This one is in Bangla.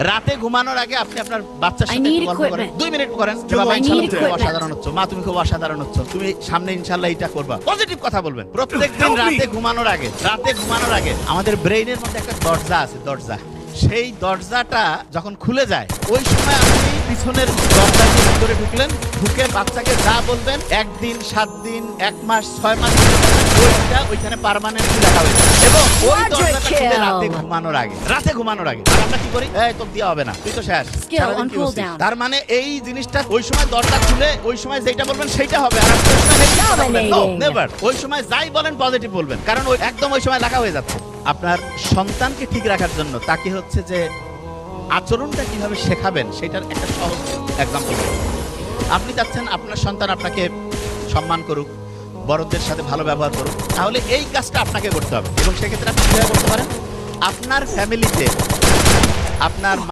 রাতে ঘুমানোর আগে আপনি আপনার বাচ্চার সাথে একটু গল্প করেন, 2 মিনিট করেন যে বাবা ইনশাআল্লাহ তুমি অসাধারণ হচ্ছ, মা তুমি খুব অসাধারণ হচ্ছ, তুমি সামনে ইনশাআল্লাহ এটা করবা, পজিটিভ কথা বলবেন প্রত্যেকদিন রাতে ঘুমানোর আগে। আমাদের ব্রেইনের মধ্যে একটা দরজা আছে, দরজা, সেই দরজাটা যখন খুলে যায় ওই সময় আপনি পিছনের দরজা দিয়ে ভিতরে ঢুকলেন, ঢুকে বাচ্চাকে যা বলবেন 1 দিন 7 দিন 1 মাস 6 মাস ওইটা ওইখানে পার্মানেন্টলি রাখা হয়েছে। এবং ওই দরজাটা খুলে রাতে ঘুমানোর আগে আর আমরা কি করি, এই তো দেওয়া হবে না, তুই তো শেষ, সারাদিন কি করছিস? তার মানে এই জিনিসটা ওই সময় দরজা খুলে ওই সময় যেটা বলবেন সেইটা হবে, আর আপনি ওই সময় সেইটা বলবেন নো নেভার। ওই সময় যাই বলেন পজিটিভ বলবেন, কারণ ওই একদম ওই সময় লাগা হয়ে যাচ্ছে। আপনার সন্তানকে ঠিক রাখার জন্য তাকে হচ্ছে যে আচরণটা কিভাবে শেখাবেন সেটার একটা সহজ এক্সাম্পল। আপনি চাচ্ছেন আপনার সন্তান আপনাকে সম্মান করুক, বড়দের সাথে ভালো ব্যবহার করুক, তাহলে এই কাজটা আপনাকে করতে হবে। এবং সেক্ষেত্রে আপনি কিভাবে করতে পারেন, আপনার ফ্যামিলিতে আপনার